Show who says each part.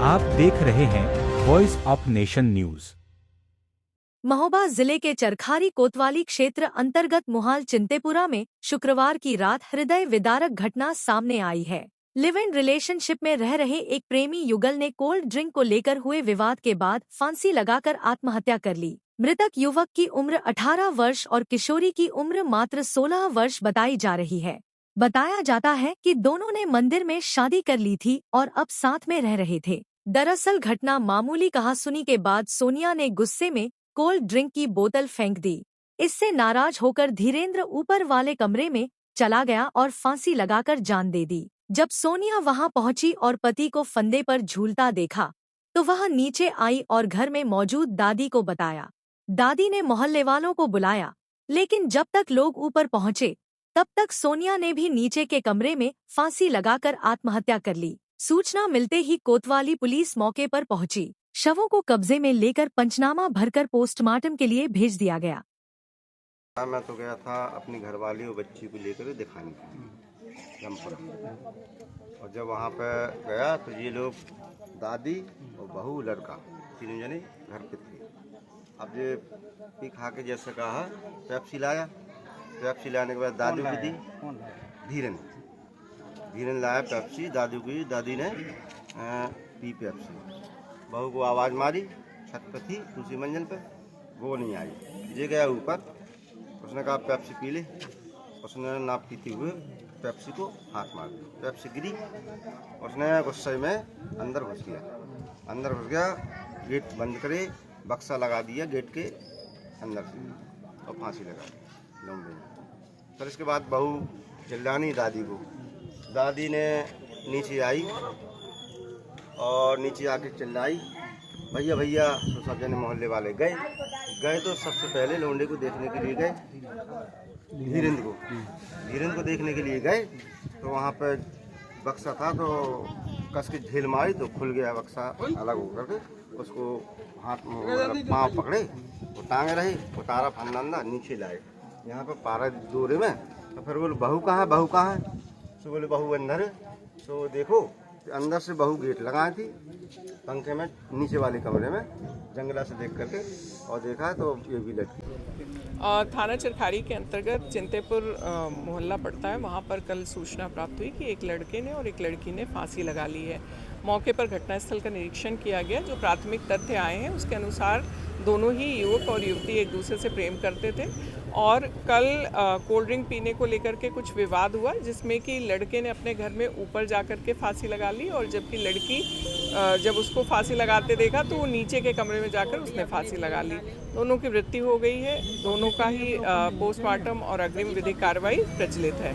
Speaker 1: आप देख रहे हैं voice of nation news.
Speaker 2: Mahoba जिले के चरखारी कोतवाली क्षेत्र अंतर्गत मुहाल चिंतेपुरा में शुक्रवार की रात हृदय विदारक घटना सामने आई है। लिव इन रिलेशनशिप में रह रहे एक प्रेमी युगल ने कोल्ड ड्रिंक को लेकर हुए विवाद के बाद फांसी लगाकर आत्महत्या कर ली। मृतक युवक की उम्र 18 वर्ष और किशोरी की उम्र मात्र 16 वर्ष बताई जा रही है। बताया जाता है कि दोनों ने मंदिर में शादी कर ली थी और अब साथ में रह रहे थे। दरअसल घटना मामूली कहासुनी के बाद सोनिया ने गुस्से में कोल्ड ड्रिंक की बोतल फेंक दी। इससे नाराज होकर धीरेन्द्र ऊपर वाले कमरे में चला गया और फांसी लगाकर जान दे दी। जब सोनिया वहां पहुंची और पति को फंदे पर झूलता देखा तो वह नीचे आई और घर में मौजूद दादी को बताया। दादी ने मोहल्ले वालों को बुलाया, लेकिन जब तक लोग ऊपर पहुंचे तब तक सोनिया ने भी नीचे के कमरे में फांसी लगाकर आत्महत्या कर ली। सूचना मिलते ही कोतवाली पुलिस मौके पर पहुंची। शवों को कब्जे में लेकर पंचनामा भरकर पोस्टमार्टम के लिए भेज दिया गया।
Speaker 3: मैं तो गया था अपनी घरवाली और बच्ची को लेकर दिखाने जमपुरा, और जब वहाँ पे गया तो ये लोग दादी और बहू लड़का तीनों जने घर पे थे। अब ये पी खा के जैसे कहा पेप्सी लाया, पेप्सी लाने के बाद दादी को दी, धीरेन लाया पेप्सी दादी को, दादी ने पी पेप्सी। बहू को आवाज़ मारी, छत पे थी दूसरी मंजिल पे, वो नहीं आई। ये गया ऊपर, उसने कहा पेप्सी पी ले, उसने ना पीते हुए पेप्सी को हाथ मार दिया, पेप्सी गिरी, उसने गुस्से में अंदर घुस गया, गेट बंद करे, बक्सा लगा दिया गेट के अंदर से और फांसी लगा दी लौंडे ने। फिर इसके बाद बहू चिल्लानी दादी को, दादी ने नीचे आई और नीचे आके चिल्लाई भैया भैया, तो सब जने मोहल्ले वाले गए तो सबसे पहले लौंडे को देखने के लिए गए, धीरेन्द्र को देखने के लिए गए तो वहाँ पे बक्सा था तो कस के झेल मारी तो खुल गया बक्सा, अलग होकर के उसको हाथ पाँव पकड़े, वो टांगे रहे, उतारा फंदा नीचे लाए यहाँ पे पारा डोरे में। तो फिर बोले बहू कहाँ है, तो बोले बहू अंदर है। तो देखो अंदर से बहू गेट लगाई थी पंखे में, नीचे वाले कमरे में जंगला से देख करके और देखा तो ये भी लड़की।
Speaker 4: थाना चरखारी के अंतर्गत चिंतेपुर मोहल्ला पड़ता है। वहाँ पर कल सूचना प्राप्त हुई कि एक लड़के ने और एक लड़की ने फांसी लगा ली है। मौके पर घटनास्थल का निरीक्षण किया गया। जो प्राथमिक तथ्य आए हैं उसके अनुसार दोनों ही युवक और युवती एक दूसरे से प्रेम करते थे और कल कोल्ड ड्रिंक पीने को लेकर के कुछ विवाद हुआ, जिसमें कि लड़के ने अपने घर में ऊपर जाकर के फांसी लगा ली और जबकि लड़की जब उसको फांसी लगाते देखा तो वो नीचे के कमरे में जाकर उसने फांसी लगा ली। दोनों की मृत्यु हो गई है। दोनों का ही पोस्टमार्टम और अग्रिम विधिक कार्रवाई प्रचलित है।